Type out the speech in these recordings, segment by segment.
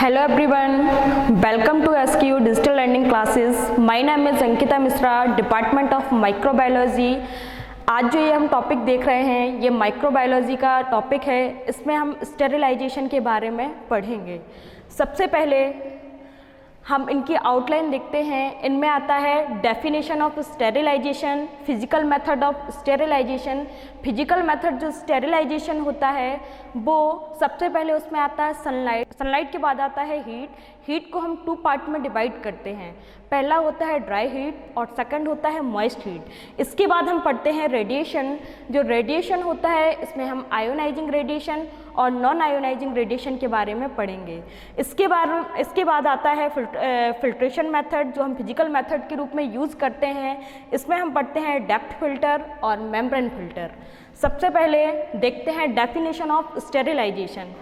Hello everyone, welcome to SKU Digital Learning Classes. My name is Ankita Mishra, department of microbiology. आज जो ये हम topic देख रहे हैं ये माइक्रोबायोलॉजी का टॉपिक है। इसमें हम स्टेरिलाइजेशन के बारे में पढ़ेंगे। सबसे पहले हम इनकी आउटलाइन देखते हैं। इनमें आता है definition of sterilisation, physical method of sterilisation. Physical method जो स्टेरिलाइजेशन होता है वो सबसे पहले उसमें आता है सनलाइट। सनलाइट के बाद आता है हीट। हीट को हम 2 पार्ट में डिवाइड करते हैं। पहला होता है ड्राई हीट और सेकंड होता है मॉइस्ट हीट। इसके बाद हम पढ़ते हैं रेडिएशन। जो रेडिएशन होता है इसमें हम आयोनाइजिंग रेडिएशन और नॉन आयोनाइजिंग रेडिएशन के बारे में पढ़ेंगे। इसके बाद आता है फिल्ट्रेशन मेथड जो हम फिजिकल मेथड के रूप में यूज़ करते हैं। इसमें हम पढ़ते हैं डेप्थ फिल्टर और मेम्ब्रेन फिल्टर। सबसे पहले देखते हैं डेफिनेशन ऑफ स्टेरिलाइजेशन।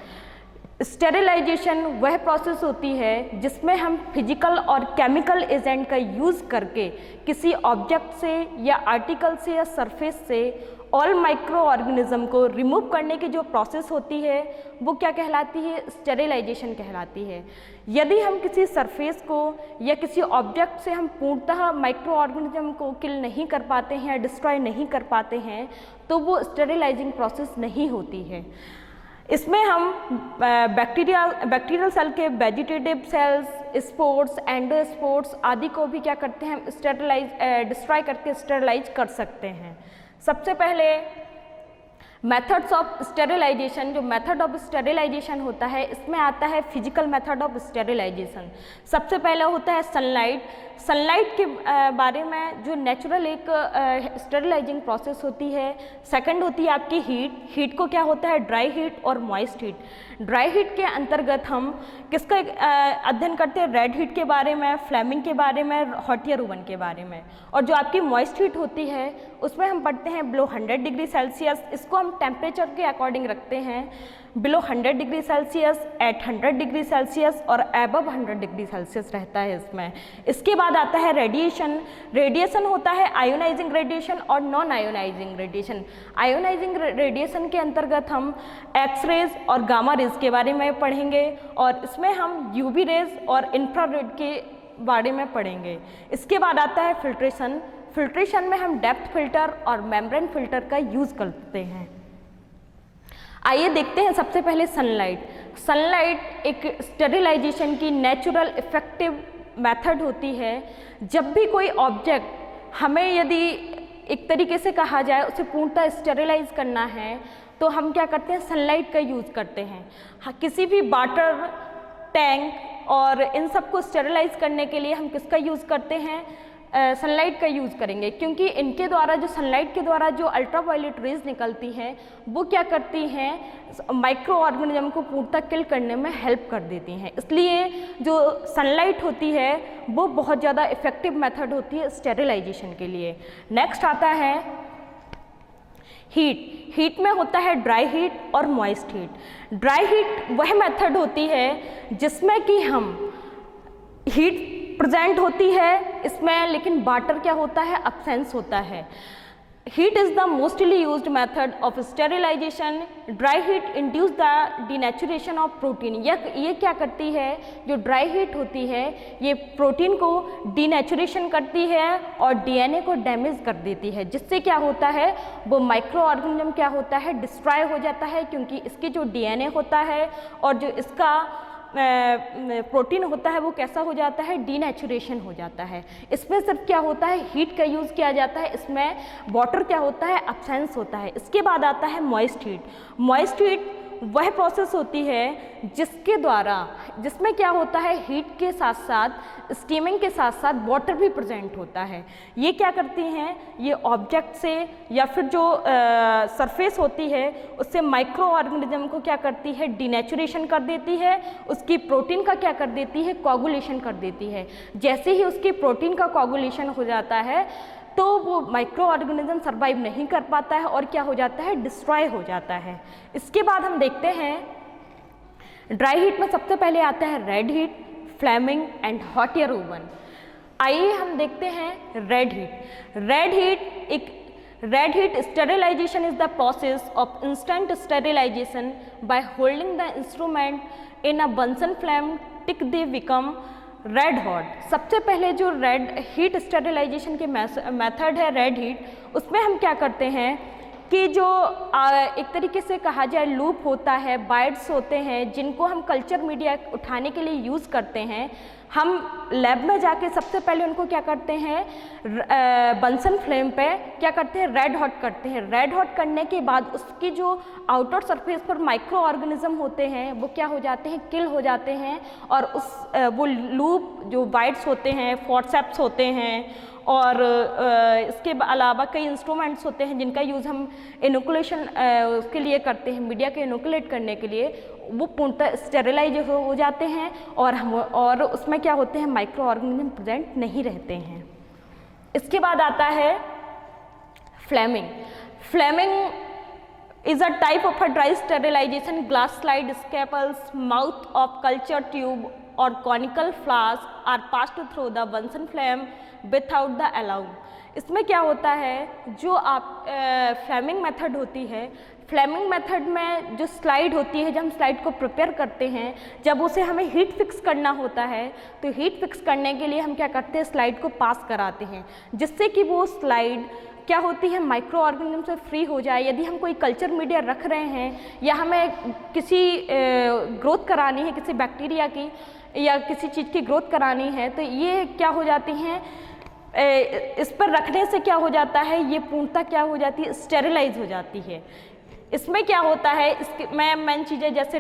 स्टेरिलाइजेशन वह प्रोसेस होती है जिसमें हम फिजिकल और केमिकल एजेंट का यूज़ करके किसी ऑब्जेक्ट से या आर्टिकल से या सरफेस से ऑल माइक्रो ऑर्गेनिज्म को रिमूव करने की जो प्रोसेस होती है वो क्या कहलाती है? स्टेरिलाइजेशन कहलाती है। यदि हम किसी सरफेस को या किसी ऑब्जेक्ट से हम पूर्णतः माइक्रो ऑर्गेनिज्म को किल नहीं कर पाते हैं या डिस्ट्रॉय नहीं कर पाते हैं तो वो स्टेरिलाइजिंग प्रोसेस नहीं होती है। इसमें हम बैक्टीरियल सेल के वेजिटेटिव सेल्स, स्पोर्स, एंडोस्पोर्स आदि को भी क्या करते हैं? हम डिस्ट्रॉय करके स्टेरिलाइज कर सकते हैं। सबसे पहले मेथड्स ऑफ स्टेरिलाइजेशन। जो मेथड ऑफ स्टेरिलाइजेशन होता है इसमें आता है फिजिकल मेथड ऑफ स्टेरिलाइजेशन। सबसे पहले होता है सनलाइट। सनलाइट के बारे में जो नेचुरल एक स्टेरिलाइजिंग प्रोसेस होती है। सेकंड होती है आपकी हीट। हीट को क्या होता है? ड्राई हीट और मॉइस्ट हीट। ड्राई हीट के अंतर्गत हम किसका अध्ययन करते हैं? रेड हीट के बारे में, फ्लेमिंग के बारे में, हॉट एयर ओवन के बारे में। और जो आपकी मॉइस्ट हीट होती है उसमें हम पढ़ते हैं बिलो 100 डिग्री सेल्सियस। इसको हम टेम्परेचर के अकॉर्डिंग रखते हैं। Below 100 degree Celsius, at 100 degree Celsius और एबव 100 डिग्री सेल्सियस रहता है इसमें। इसके बाद आता है रेडिएशन। रेडिएशन होता है आयोनाइजिंग रेडिएशन और non ionising radiation. Ionising radiation के अंतर्गत हम एक्स रेज और गामा रेज के बारे में पढ़ेंगे और इसमें हम यूवी रेज और इंफ्रारेड के बारे में पढ़ेंगे। इसके बाद आता है फिल्ट्रेशन। फिल्ट्रेशन में हम डेप्थ फिल्टर और मेम्ब्रेन फिल्टर का यूज़ करते हैं। आइए देखते हैं सबसे पहले सनलाइट। सनलाइट एक स्टेरिलाइजेशन की नेचुरल इफेक्टिव मेथड होती है। जब भी कोई ऑब्जेक्ट हमें यदि एक तरीके से कहा जाए उसे पूर्णतः स्टेरिलाइज करना है तो हम क्या करते हैं? सनलाइट का यूज़ करते हैं। हाँ, किसी भी वाटर टैंक और इन सब को स्टेरिलाइज करने के लिए हम किसका यूज़ करते हैं? सनलाइट का यूज़ करेंगे, क्योंकि इनके द्वारा जो सनलाइट के द्वारा जो अल्ट्रावायलेट रेज निकलती हैं वो क्या करती हैं? माइक्रो ऑर्गेनिज्म को पूर्णतः किल करने में हेल्प कर देती हैं। इसलिए जो सनलाइट होती है वो बहुत ज़्यादा इफेक्टिव मेथड होती है स्टेरिलाइजेशन के लिए। नेक्स्ट आता है हीट। हीट में होता है ड्राई हीट और मॉइस्ट हीट। ड्राई हीट वह मेथड होती है जिसमें कि हम हीट प्रेजेंट होती है इसमें, लेकिन वाटर क्या होता है? अब्सेंस होता है। Heat is the mostly used method of sterilisation. Dry heat induce the denaturation of protein. ये क्या करती है? जो ड्राई हीट होती है ये प्रोटीन को डिनेचुरेशन करती है और डीएनए को डैमेज कर देती है, जिससे क्या होता है? वो माइक्रो ऑर्गेनिज्म क्या होता है? डिस्ट्रॉय हो जाता है, क्योंकि इसके जो डीएनए होता है और जो इसका प्रोटीन होता है वो कैसा हो जाता है? डीनेचुरेशन हो जाता है। इसमें सिर्फ क्या होता है? हीट का यूज़ किया जाता है। इसमें वाटर क्या होता है? अब्सेंस होता है। इसके बाद आता है मॉइस्ट हीट। मॉइस्ट हीट वह प्रोसेस होती है जिसमें क्या होता है? हीट के साथ साथ स्टीमिंग के साथ साथ वाटर भी प्रेजेंट होता है। ये क्या करती हैं? ये ऑब्जेक्ट से या फिर जो सरफेस होती है उससे माइक्रो ऑर्गेनिज्म को क्या करती है? डिनेचुरेशन कर देती है। उसकी प्रोटीन का क्या कर देती है? कोगुलेशन कर देती है। जैसे ही उसकी प्रोटीन का कोगुलेशन हो जाता है तो वो माइक्रो ऑर्गेनिज्म सर्वाइव नहीं कर पाता है और क्या हो जाता है? डिस्ट्रॉय हो जाता है। इसके बाद हम देखते हैं ड्राई हीट में सबसे पहले आता है red heat, flaming and hot air oven. आइए हम देखते हैं red heat. Red heat sterilisation is the process of instant sterilisation by holding the instrument in a Bunsen flame till they become red hot. सबसे पहले जो red heat sterilisation के method है red heat, उसमें हम क्या करते हैं कि जो एक तरीके से कहा जाए लूप होता है, बाइट्स होते हैं जिनको हम कल्चर मीडिया उठाने के लिए यूज़ करते हैं, हम लैब में जाके सबसे पहले उनको क्या करते हैं बंसन फ्लेम पे क्या करते हैं रेड हॉट करते हैं। रेड हॉट करने के बाद उसकी जो आउटर सरफेस पर माइक्रो ऑर्गेनिज्म होते हैं वो क्या हो जाते हैं, किल हो जाते हैं, और वो लूप जो बाइट्स होते हैं, फोर्सेप्स होते हैं, और इसके अलावा कई इंस्ट्रूमेंट्स होते हैं जिनका यूज़ हम इनोकुलेशन उसके लिए करते हैं, मीडिया के इनोकुलेट करने के लिए, वो पूर्णतः स्टेरिलाइज हो जाते हैं और उसमें क्या होते हैं माइक्रो ऑर्गेनिज्म प्रेजेंट नहीं रहते हैं। इसके बाद आता है flaming. Flaming is a type of a dry sterilization. Glass slide scalpels, mouth of culture tube or conical flask are passed through the Bunsen flame without the alarm. इसमें क्या होता है, जो आप फ्लेमिंग मेथड होती है, फ्लेमिंग मेथड में जो स्लाइड होती है, जब हम स्लाइड को प्रिपेयर करते हैं, जब उसे हमें हीट फिक्स करना होता है तो हीट फिक्स करने के लिए हम क्या करते हैं स्लाइड को पास कराते हैं, जिससे कि वो स्लाइड क्या होती है माइक्रो ऑर्गेनिज्म से फ्री हो जाए। यदि हम कोई कल्चर मीडिया रख रहे हैं या हमें किसी ग्रोथ करानी है, किसी बैक्टीरिया की या किसी चीज़ की ग्रोथ करानी है, तो ये क्या हो जाती हैं इस पर रखने से क्या हो जाता है, ये पूर्णतः क्या हो जाती है स्टेरिलाइज हो जाती है। इसमें क्या होता है, इसके मेन चीज़ें जैसे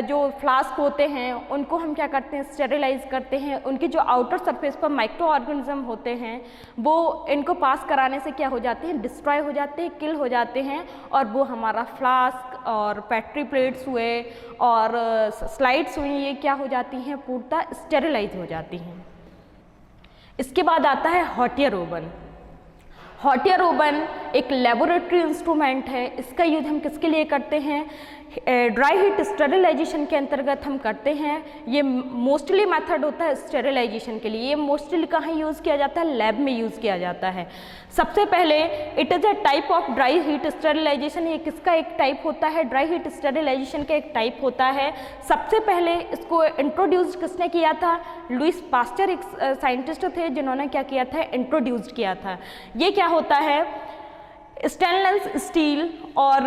जो फ्लास्क होते हैं उनको हम क्या करते हैं स्टेरिलाइज करते हैं, उनकी जो आउटर सरफेस पर माइक्रो ऑर्गेनिज्म होते हैं वो इनको पास कराने से क्या हो जाते हैं डिस्ट्रॉय हो जाते हैं, किल हो जाते हैं, और वो हमारा फ्लास्क और पेट्री प्लेट्स हुए और स्लाइड्स हुई, ये क्या हो जाती हैं पूर्णतः स्टेरिलाइज हो जाती हैं। इसके बाद आता है hot air oven. Hot air oven एक लेबोरेटरी इंस्ट्रूमेंट है। इसका यूज हम किसके लिए करते हैं, ड्राई हीट स्टेरिलाइजेशन के अंतर्गत हम करते हैं। ये मोस्टली मेथड होता है स्टेरिलाइजेशन के लिए। ये मोस्टली कहाँ यूज़ किया जाता है, लैब में यूज़ किया जाता है। सबसे पहले it is a type of dry heat sterilisation. ये किसका एक टाइप होता है, ड्राई हीट स्टेरिलाइजेशन का एक टाइप होता है। सबसे पहले इसको इंट्रोड्यूस किसने किया था, लुइस पास्चर एक साइंटिस्ट थे जिन्होंने क्या किया था, इंट्रोड्यूस किया था। ये क्या होता है, स्टेनलेस स्टील और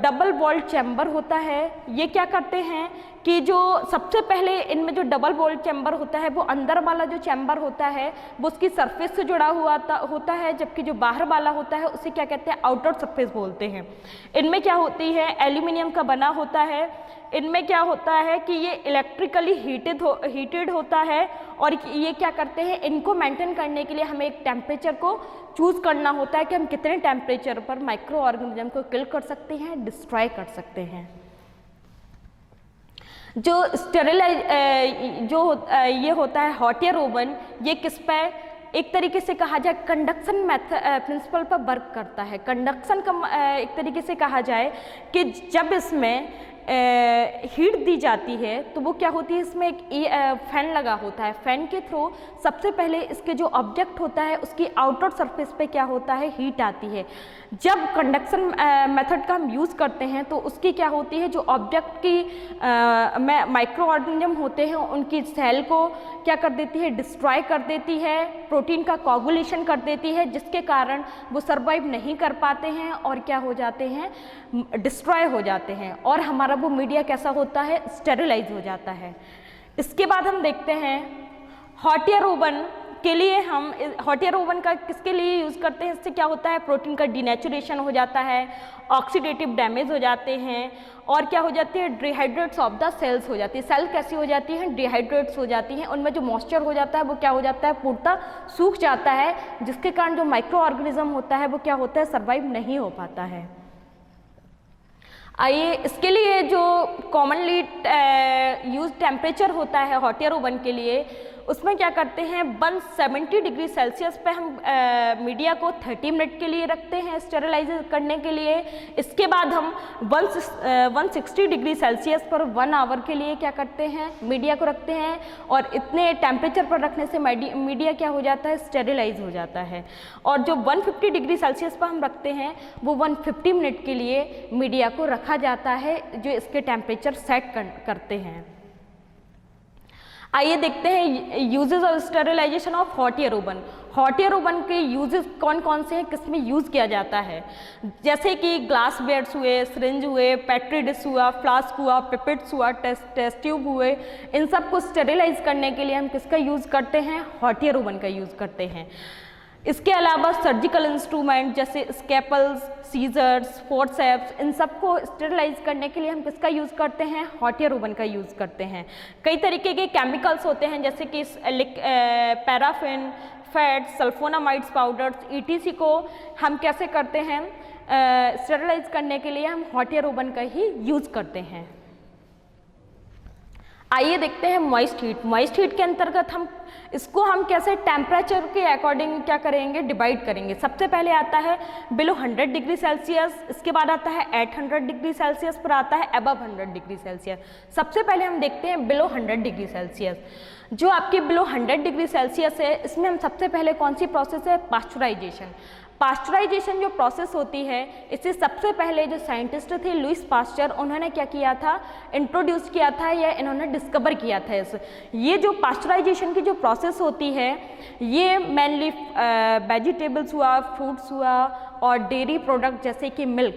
डबल वॉल्ड चैम्बर होता है। ये क्या करते हैं कि जो सबसे पहले इनमें जो डबल वॉल्ड चैम्बर होता है वो अंदर वाला जो चैम्बर होता है वो उसकी सरफेस से जुड़ा हुआ होता है, जबकि जो बाहर वाला होता है उसे क्या कहते हैं आउटर सरफेस बोलते हैं। इनमें क्या होती है, एल्यूमिनियम का बना होता है। इनमें क्या होता है कि ये इलेक्ट्रिकली हीटेड होता है, और ये क्या करते हैं, इनको मेंटेन करने के लिए हमें एक टेम्परेचर को चूज़ करना होता है कि हम कितने टेम्परेचर पर माइक्रो ऑर्गेनिज्म को किल कर सकते हैं, डिस्ट्रॉय कर सकते हैं। जो ये होता है हॉट एयर ओवन, ये किस पे एक तरीके से कहा जाए कंडक्शन प्रिंसिपल पर वर्क करता है। कंडक्शन का एक तरीके से कहा जाए कि जब इसमें हीट दी जाती है तो वो क्या होती है, इसमें एक फैन लगा होता है। फैन के थ्रू सबसे पहले इसके जो ऑब्जेक्ट होता है उसकी आउटर सरफेस पे क्या होता है, हीट आती है। जब कंडक्शन मेथड का हम यूज़ करते हैं तो उसकी क्या होती है, जो ऑब्जेक्ट की माइक्रो ऑर्गेनिज्म होते हैं उनकी सेल को क्या कर देती है, डिस्ट्रॉय कर देती है, प्रोटीन का कोगुलेशन कर देती है, जिसके कारण वो सर्वाइव नहीं कर पाते हैं और क्या हो जाते हैं, डिस्ट्रॉय हो जाते हैं, और हमारा वो मीडिया कैसा होता है, स्टेरिलाइज हो जाता है। इसके बाद हम देखते हैं हॉट एयर ओवन के लिए हम हॉट एयर ओवन का किसके लिए यूज़ करते हैं। इससे क्या होता है, प्रोटीन का डिनेचुरेशन हो जाता है, ऑक्सीडेटिव डैमेज हो जाते हैं, और क्या हो जाती है, डिहाइड्रेट्स ऑफ द सेल्स हो जाती है। सेल कैसी हो जाती है, डिहाइड्रेट्स हो जाती हैं, उनमें जो मॉइस्चर हो जाता है वो क्या हो जाता है, पूर्णतः सूख जाता है, जिसके कारण जो माइक्रो ऑर्गेनिज्म होता है वो क्या होता है, सर्वाइव नहीं हो पाता है। आइए इसके लिए जो कॉमनली यूज टेम्परेचर होता है हॉट एयर ओवन के लिए, उसमें क्या करते हैं 170 डिग्री सेल्सियस पे हम मीडिया को 30 मिनट के लिए रखते हैं स्टेरिलाइज करने के लिए। इसके बाद हम 160 डिग्री सेल्सियस पर 1 आवर के लिए क्या करते हैं, मीडिया को रखते हैं, और इतने टेम्परेचर पर रखने से मीडिया क्या हो जाता है, स्टेरिलाइज हो जाता है। और जो 150 डिग्री सेल्सियस पर हम रखते हैं वो 150 मिनट के लिए मीडिया को रखा जाता है, जो इसके टेम्परेचर सेट करते हैं। आइए देखते हैं uses of sterilisation of hot air oven. Hot air oven के यूजेस कौन कौन से हैं, किसमें यूज़ किया जाता है। जैसे कि ग्लास बेड्स हुए, सिरिंज हुए, पेट्री डिश हुआ, फ्लास्क हुआ, पिपेट्स हुआ, टेस्ट ट्यूब हुए, इन सब को स्टेरिलाइज करने के लिए हम किसका यूज़ करते हैं, हॉट एयर ओवन का यूज़ करते हैं। इसके अलावा सर्जिकल इंस्ट्रूमेंट जैसे स्केपल्स, सीजर्स, फोर्सेप्स, इन सब को स्टेरिलाइज करने के लिए हम किसका यूज़ करते हैं, हॉट एयर ओवन का यूज़ करते हैं। कई तरीके के केमिकल्स होते हैं जैसे कि paraffin, fat, sulphonamides powders, ETC को हम कैसे करते हैं, स्टेरिलाइज करने के लिए हम हॉट एयर ओवन का ही यूज़ करते हैं। आइए देखते हैं मॉइस्ट हीट। मॉइस्ट हीट के अंतर्गत हम कैसे टेम्परेचर के अकॉर्डिंग क्या करेंगे, डिवाइड करेंगे। सबसे पहले आता है बिलो 100 डिग्री सेल्सियस, इसके बाद आता है 800 डिग्री सेल्सियस, पर आता है अबव 100 डिग्री सेल्सियस। सबसे पहले हम देखते हैं बिलो 100 डिग्री सेल्सियस। जो आपकी बिलो 100 डिग्री सेल्सियस है, इसमें हम सबसे पहले कौन सी प्रोसेस है, पास्चराइजेशन। पास्चराइजेशन जो प्रोसेस होती है, इससे सबसे पहले जो साइंटिस्ट थे लुइस पास्चर, उन्होंने क्या किया था, इंट्रोड्यूस किया था या इन्होंने डिस्कवर किया था ये जो पास्चराइजेशन की जो प्रोसेस होती है, ये मेनली वेजिटेबल्स हुआ, फ्रूट्स हुआ और डेयरी प्रोडक्ट जैसे कि मिल्क,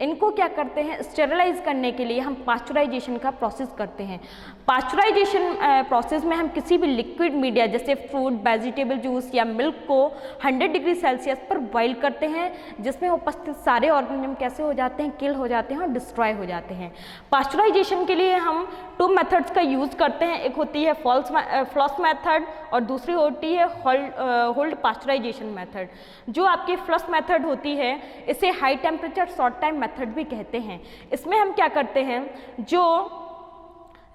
इनको क्या करते हैं, स्टेरिलाइज करने के लिए हम पास्चराइजेशन का प्रोसेस करते हैं। पास्चराइजेशन प्रोसेस में हम किसी भी लिक्विड मीडिया जैसे फ्रूट, वेजिटेबल जूस या मिल्क को 100 डिग्री सेल्सियस पर बॉईल करते हैं, जिसमें उपस्थित सारे ऑर्गेनिज्म कैसे हो जाते हैं, किल हो जाते हैं और डिस्ट्रॉय हो जाते हैं। पास्चराइजेशन के लिए हम 2 मेथड्स का यूज़ करते हैं, एक होती है फ्लॉस मेथड और दूसरी होती है होल्ड पास्चराइजेशन मेथड। जो आपकी फ्लॉस मेथड होती है, इसे high temperature short time method भी कहते हैं। इसमें हम क्या करते हैं, जो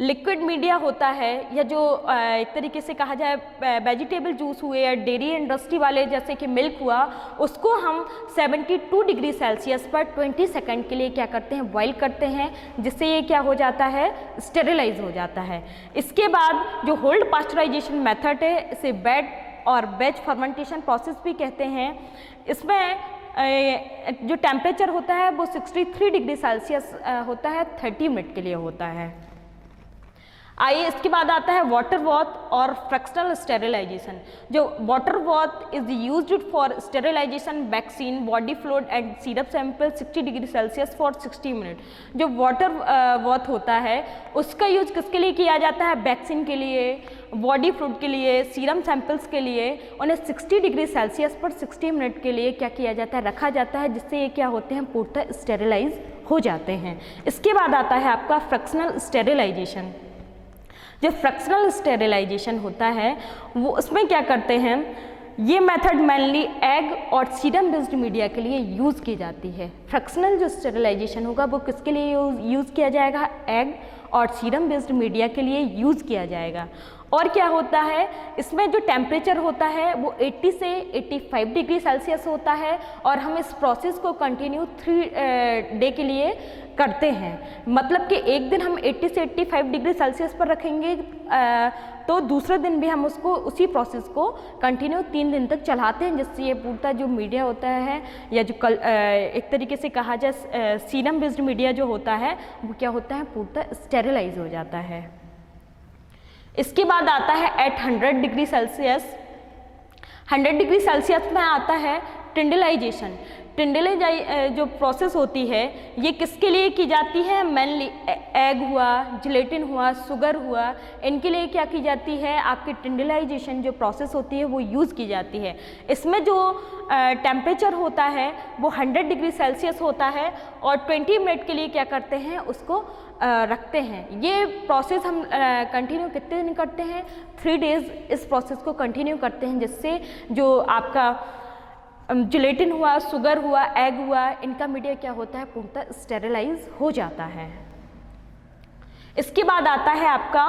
लिक्विड मीडिया होता है या जो एक तरीके से कहा जाए वेजिटेबल जूस हुए या डेयरी इंडस्ट्री वाले जैसे कि मिल्क हुआ, उसको हम 72 डिग्री सेल्सियस पर 20 सेकंड के लिए क्या करते हैं, बॉईल करते हैं, जिससे ये क्या हो जाता है, स्टेरिलाइज हो जाता है। इसके बाद जो होल्ड पास्चराइजेशन मेथड है, इसे वेट और बैच फर्मेंटेशन प्रोसेस भी कहते हैं। इसमें जो टेम्परेचर होता है वो 63 डिग्री सेल्सियस होता है, 30 मिनट के लिए होता है। आइए इसके बाद आता है वाटर बाथ और फ्रैक्शनल स्टेरिलाइजेशन। जो water bath is used for sterilisation vaccine, body fluid and syrup sample 60 degree Celsius for 60 minute. जो वाटर बाथ होता है उसका यूज किसके लिए किया जाता है, वैक्सीन के लिए, बॉडी फ्लूइड के लिए, सीरम सैंपल्स के लिए। उन्हें 60 डिग्री सेल्सियस पर 60 मिनट के लिए क्या किया जाता है, रखा जाता है, जिससे ये क्या होते हैं, पूर्णतः स्टेरिलाइज हो जाते हैं। इसके बाद आता है आपका फ्रैक्शनल स्टेरिलाइजेशन। जो फ्रैक्शनल स्टेरिलाइजेशन होता है वो उसमें क्या करते हैं, ये मेथड मेनली एग और सीरम बेस्ड मीडिया के लिए यूज़ की जाती है। फ्रैक्शनल जो स्टेरिलाइजेशन होगा वो किसके लिए यूज़ किया जाएगा, एग और सीरम बेस्ड मीडिया के लिए यूज़ किया जाएगा। और क्या होता है, इसमें जो टेम्परेचर होता है वो 80 से 85 डिग्री सेल्सियस होता है और हम इस प्रोसेस को कंटिन्यू 3 डे के लिए करते हैं। मतलब कि एक दिन हम 80 से 85 डिग्री सेल्सियस पर रखेंगे तो दूसरे दिन भी हम उसको उसी प्रोसेस को कंटिन्यू 3 दिन तक चलाते हैं, जिससे ये पूरा जो मीडिया होता है या जो एक तरीके से कहा जाए सीरम बेस्ड मीडिया जो होता है वो क्या होता है, पूरा स्टेरिलाइज हो जाता है। इसके बाद आता है at 100 degree Celsius. 100 degree Celsius में आता है टिंडलाइजेशन। टिंडलाइज जो प्रोसेस होती है ये किसके लिए की जाती है, मेनली एग हुआ, जिलेटिन हुआ, शुगर हुआ, इनके लिए क्या की जाती है, आपकी टिंडलाइजेशन जो प्रोसेस होती है वो यूज़ की जाती है। इसमें जो टेम्परेचर होता है वो 100 डिग्री सेल्सियस होता है और 20 मिनट के लिए क्या करते हैं, उसको रखते हैं। ये प्रोसेस हम कंटिन्यू कितने दिन करते हैं, 3 डेज़ इस प्रोसेस को कंटिन्यू करते हैं, जिससे जो आपका जिलेटिन हुआ, शुगर हुआ, एग हुआ, इनका मीडिया क्या होता है, पूर्णतः स्टेरिलाइज हो जाता है। इसके बाद आता है आपका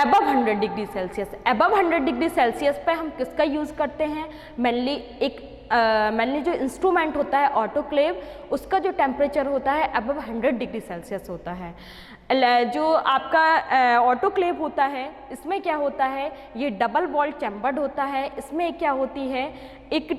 above 100 degree Celsius. Above 100 degree Celsius पे हम किसका यूज़ करते हैं, मेनली जो इंस्ट्रूमेंट होता है ऑटोक्लेव, उसका जो टेम्परेचर होता है अबव 100 डिग्री सेल्सियस होता है। जो आपका ऑटोक्लेव होता है इसमें क्या होता है, ये डबल वॉल चैम्बर्ड होता है। इसमें क्या होती है, एक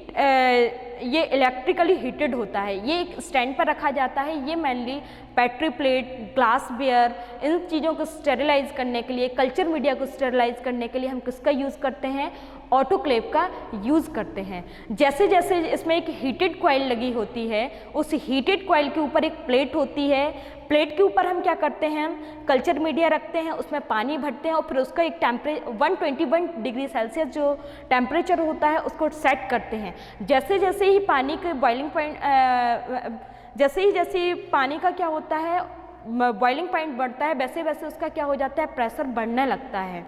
ये इलेक्ट्रिकली हीटेड होता है, ये एक स्टैंड पर रखा जाता है। ये mainly battery plate, glassware, इन चीज़ों को स्टेरिलाइज करने के लिए, कल्चर मीडिया को स्टेरिलाइज करने के लिए हम किसका यूज़ करते हैं, ऑटोक्लेव का यूज़ करते हैं। जैसे जैसे इसमें एक हीटेड कॉइल लगी होती है, उस हीटेड कॉइल के ऊपर एक प्लेट होती है। प्लेट के ऊपर हम क्या करते हैं, कल्चर मीडिया रखते हैं, उसमें पानी भरते हैं और फिर उसका एक 121 डिग्री सेल्सियस जो टेम्परेचर होता है उसको सेट करते हैं। जैसे जैसे ही पानी के बॉइलिंग पॉइंट जैसे ही पानी का क्या होता है, बॉइलिंग पॉइंट बढ़ता है, वैसे वैसे उसका क्या हो जाता है, प्रेशर बढ़ने लगता है।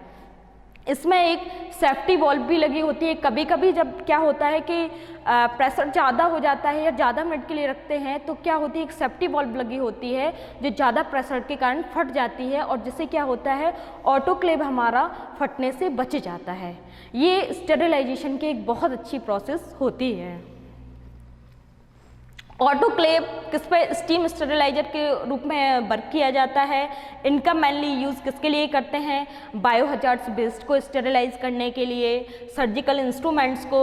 इसमें एक सेफ्टी वॉल्व भी लगी होती है। कभी कभी जब क्या होता है कि प्रेशर ज़्यादा हो जाता है या ज़्यादा मिनट के लिए रखते हैं तो क्या होती है, एक सेफ्टी वॉल्व लगी होती है जो ज़्यादा प्रेशर के कारण फट जाती है और जिससे क्या होता है, ऑटोक्लेव हमारा फटने से बच जाता है। ये स्टेरिलाइजेशन की एक बहुत अच्छी प्रोसेस होती है। ऑटोक्लेव किस पे, स्टीम स्टेरिलाइजर के रूप में वर्क किया जाता है। इनका मेनली यूज़ किसके लिए करते हैं, बायो हजार्ड्स वेस्ट को स्टेरिलाइज करने के लिए, सर्जिकल इंस्ट्रूमेंट्स को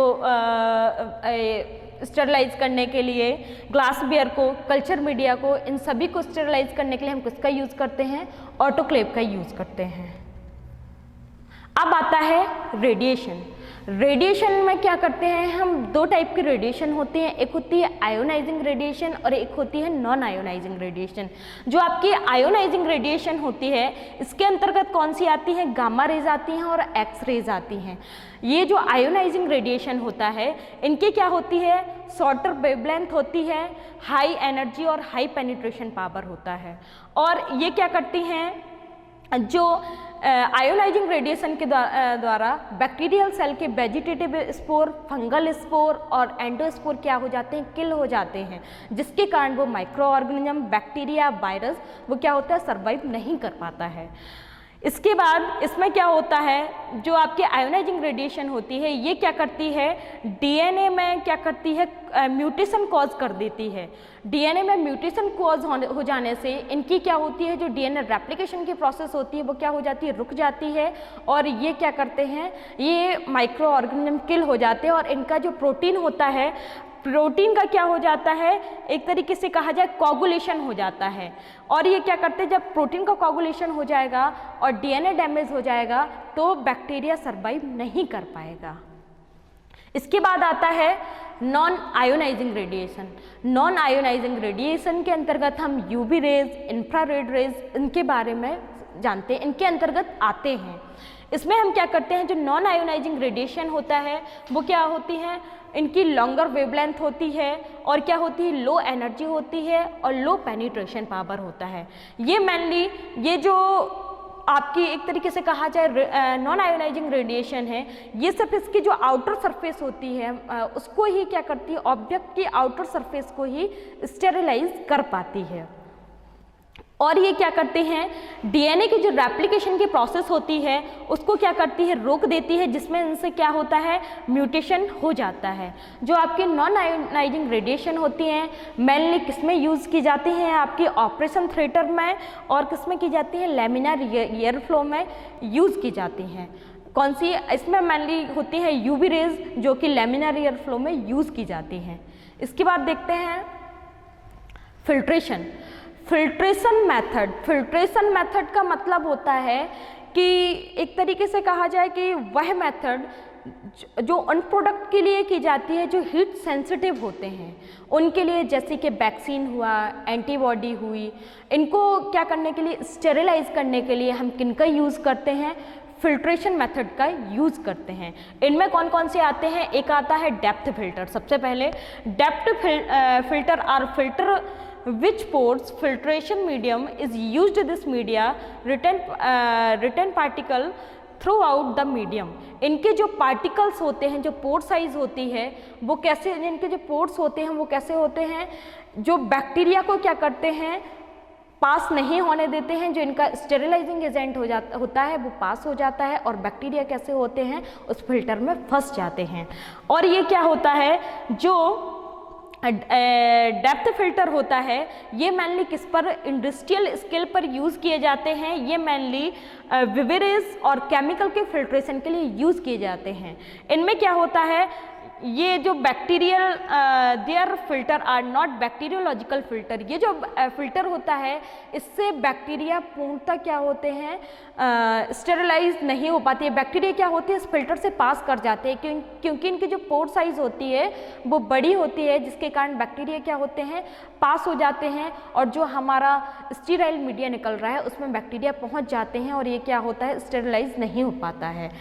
स्टेरिलाइज करने के लिए, ग्लास वेयर को, कल्चर मीडिया को, इन सभी को स्टेरिलाइज करने के लिए हम किसका यूज़ करते हैं, ऑटोक्लेव का यूज़ करते हैं। अब आता है रेडिएशन। रेडिएशन में क्या करते हैं हम, दो टाइप की रेडिएशन होती है, एक होती है आयोनाइजिंग रेडिएशन और एक होती है नॉन आयोनाइजिंग रेडिएशन। जो आपकी आयोनाइजिंग रेडिएशन होती है इसके अंतर्गत कौन सी आती है, गामा रेज आती हैं और एक्स रेज आती हैं। ये जो आयोनाइजिंग रेडिएशन होता है इनकी क्या होती है, शॉर्टर वेवलेंथ होती है, हाई एनर्जी और हाई पेनिट्रेशन पावर होता है। और ये क्या करती हैं, जो आयोनाइजिंग रेडिएशन के द्वारा बैक्टीरियल सेल के वेजिटेटिव स्पोर, फंगल स्पोर और एंडोस्पोर क्या हो जाते हैं, किल हो जाते हैं, जिसके कारण वो माइक्रो ऑर्गेनिज्म, बैक्टीरिया, वायरस वो क्या होता है, सर्वाइव नहीं कर पाता है। इसके बाद इसमें क्या होता है, जो आपकी आयोनाइजिंग रेडिएशन होती है ये क्या करती है, डीएनए में क्या करती है, म्यूटेशन कॉज कर देती है। डीएनए में म्यूटेशन कॉज हो जाने से इनकी क्या होती है, जो डीएनए रेप्लिकेशन की प्रोसेस होती है वो क्या हो जाती है, रुक जाती है और ये क्या करते हैं, ये माइक्रो ऑर्गेनिज्म किल हो जाते हैं और इनका जो प्रोटीन होता है, प्रोटीन का क्या हो जाता है, एक तरीके से कहा जाए कोगुलेशन हो जाता है। और ये क्या करते हैं, जब प्रोटीन का कोगुलेशन हो जाएगा और डीएनए डैमेज हो जाएगा तो बैक्टीरिया सर्वाइव नहीं कर पाएगा। इसके बाद आता है non ionising radiation. Non ionising radiation के अंतर्गत हम यूवी रेज, इंफ्रारेड रेज इनके बारे में जानते हैं, इनके अंतर्गत आते हैं। इसमें हम क्या करते हैं, जो नॉन आयोनाइजिंग रेडिएशन होता है वो क्या होती है, इनकी लॉन्गर वेवलेंथ होती है और क्या होती है, लो एनर्जी होती है और लो पेनिट्रेशन पावर होता है। ये मेनली ये जो आपकी एक तरीके से कहा जाए नॉन आयोनाइजिंग रेडिएशन है, ये सिर्फ इसकी जो आउटर सरफेस होती है उसको ही क्या करती है, ऑब्जेक्ट की आउटर सरफेस को ही स्टेरिलाइज कर पाती है। और ये क्या करते हैं, डीएनए की जो रेप्लिकेशन की प्रोसेस होती है उसको क्या करती है, रोक देती है, जिसमें इनसे क्या होता है, म्यूटेशन हो जाता है। जो आपकी नॉन आयोनाइजिंग रेडिएशन होती हैं मेनली किसमें यूज़ की जाती हैं, आपकी ऑपरेशन थिएटर में और किसमें की जाती है, लैमिनार एयर फ्लो में यूज़ की जाती हैं। कौन सी, इसमें मेनली होती है यूवी रेज जो कि लैमिनार एयर फ्लो में यूज़ की जाती हैं। इसके बाद देखते हैं फिल्ट्रेशन। फिल्ट्रेशन मेथड का मतलब होता है कि एक तरीके से कहा जाए कि वह मेथड जो उन प्रोडक्ट के लिए की जाती है जो हीट सेंसिटिव होते हैं उनके लिए, जैसे कि वैक्सीन हुआ, एंटीबॉडी हुई, इनको क्या करने के लिए, स्टेरिलाइज करने के लिए हम किनका यूज़ करते हैं, फिल्ट्रेशन मेथड का यूज़ करते हैं। इनमें कौन कौन से आते हैं, एक आता है डेप्थ फिल्टर। सबसे पहले depth filter are filter which pores filtration medium is used, this media return particle throughout the medium। इनके जो पार्टिकल्स होते हैं, जो पोर साइज होती है वो कैसे, इनके जो पोर्स होते हैं वो कैसे होते हैं, जो बैक्टीरिया को क्या करते हैं, पास नहीं होने देते हैं, जो इनका स्टेरिलाइजिंग एजेंट होता है वो पास हो जाता है और बैक्टीरिया कैसे होते हैं, उस फिल्टर में फंस जाते हैं। और ये क्या होता है, जो डेप्थ फिल्टर होता है, ये मेनली किस पर, इंडस्ट्रियल स्केल पर यूज़ किए जाते हैं। ये मेनली बेवरेज और केमिकल के फिल्ट्रेशन के लिए यूज़ किए जाते हैं। इनमें क्या होता है, ये जो bacterial there filter are not bacteriological filter, ये जो फिल्टर होता है इससे बैक्टीरिया पूर्णतः क्या होते हैं, स्टेरिलाइज नहीं हो पाती है। बैक्टीरिया क्या होती है, इस फिल्टर से पास कर जाते हैं, क्योंकि इनकी जो पोर साइज होती है वो बड़ी होती है, जिसके कारण बैक्टीरिया क्या होते हैं, पास हो जाते हैं, और जो हमारा स्टीराइल मीडिया निकल रहा है उसमें बैक्टीरिया पहुंच जाते हैं और ये क्या होता है, स्टेरिलाइज नहीं हो पाता है।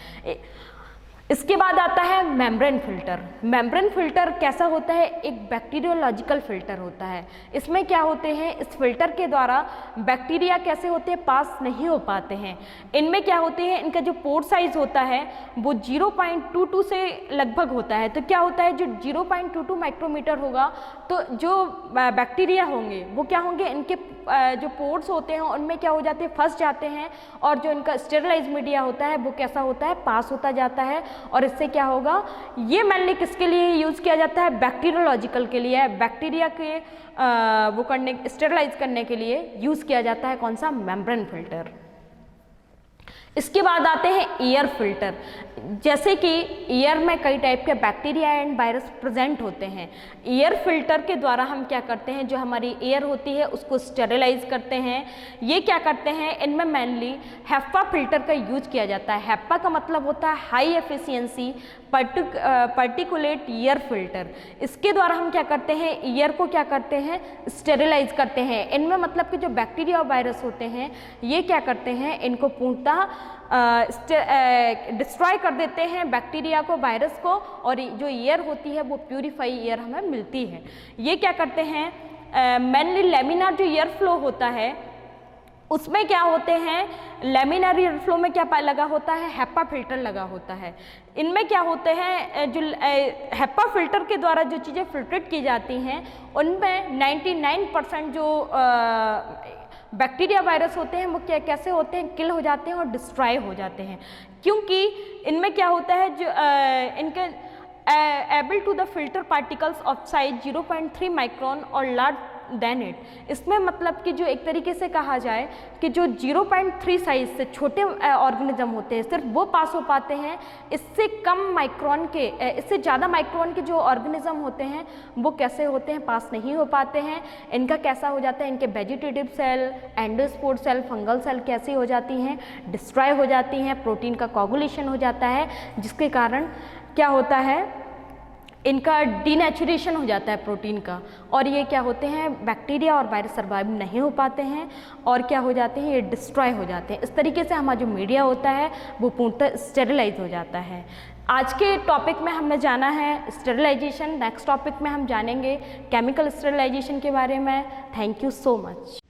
इसके बाद आता है मेम्ब्रेन फिल्टर। मेम्ब्रेन फिल्टर कैसा होता है, एक बैक्टीरियोलॉजिकल फिल्टर होता है। इसमें क्या होते हैं, इस फिल्टर के द्वारा बैक्टीरिया कैसे होते हैं, पास नहीं हो पाते हैं। इनमें क्या होते हैं, इनका जो पोर साइज होता है वो 0.22 से लगभग होता है। तो क्या होता है, जो 0.22 माइक्रोमीटर होगा तो जो बैक्टीरिया होंगे वो क्या होंगे, इनके जो पोर्स होते हैं उनमें क्या हो जाते हैं, फंस जाते हैं, और जो इनका स्टेरिलाइज मीडिया होता है वो कैसा होता है, पास होता जाता है। और इससे क्या होगा, ये मेनली किसके लिए यूज़ किया जाता है, बैक्टीरियोलॉजिकल के लिए, बैक्टीरिया के वो करने, स्टेरिलाइज करने के लिए यूज़ किया जाता है कौन सा, मेम्ब्रेन फिल्टर। इसके बाद आते हैं एयर फिल्टर। जैसे कि एयर में कई टाइप के बैक्टीरिया एंड वायरस प्रेजेंट होते हैं। एयर फिल्टर के द्वारा हम क्या करते हैं, जो हमारी एयर होती है उसको स्टेरिलाइज करते हैं। ये क्या करते हैं, इनमें मेनली हेप्पा फिल्टर का यूज किया जाता है। हेप्पा का मतलब होता है high efficiency particulate air filter. इसके द्वारा हम क्या करते हैं, एयर को क्या करते हैं, स्टेरिलाइज करते हैं। इनमें मतलब कि जो बैक्टीरिया और वायरस होते हैं ये क्या करते हैं, इनको पूर्णतः डिस्ट्रॉय कर देते हैं, बैक्टीरिया को, वायरस को, और जो एयर होती है वो प्यूरिफाई एयर हमें मिलती है। ये क्या करते हैं, मेनली लेमिनार जो एयर फ्लो होता है उसमें क्या होते हैं, लेमिनार एयर फ्लो में क्या लगा होता है, हेप्पा फिल्टर लगा होता है। इनमें क्या होते हैं, जो हेप्पा फिल्टर के द्वारा जो चीज़ें फिल्ट्रेट की जाती हैं उनमें 99% जो बैक्टीरिया वायरस होते हैं वो कैसे होते हैं, किल हो जाते हैं और डिस्ट्रॉय हो जाते हैं। क्योंकि इनमें क्या होता है, जो इनके able to the filter particles of size 0.3 micron और लार्ज देन इट। इसमें मतलब कि जो एक तरीके से कहा जाए कि जो 0.3 साइज से छोटे ऑर्गेनिज्म होते हैं सिर्फ वो पास हो पाते हैं। इससे कम माइक्रोन के, इससे ज़्यादा माइक्रोन के जो ऑर्गेनिज्म होते हैं वो कैसे होते हैं, पास नहीं हो पाते हैं। इनका कैसा हो जाता है, इनके vegetative cell, endospore cell, fungal cell कैसी हो जाती हैं, डिस्ट्रॉय हो जाती हैं। प्रोटीन का कोगुलेशन हो जाता है, जिसके कारण क्या होता है, इनका डीनेचुरेशन हो जाता है प्रोटीन का, और ये क्या होते हैं, बैक्टीरिया और वायरस सर्वाइव नहीं हो पाते हैं और क्या हो जाते हैं, ये डिस्ट्रॉय हो जाते हैं। इस तरीके से हमारा जो मीडिया होता है वो पूर्णतः स्टेरिलाइज हो जाता है। आज के टॉपिक में हमें जाना है स्टेरिलाइजेशन। नेक्स्ट टॉपिक में हम जानेंगे केमिकल स्टेरिलाइजेशन के बारे में। Thank you so much.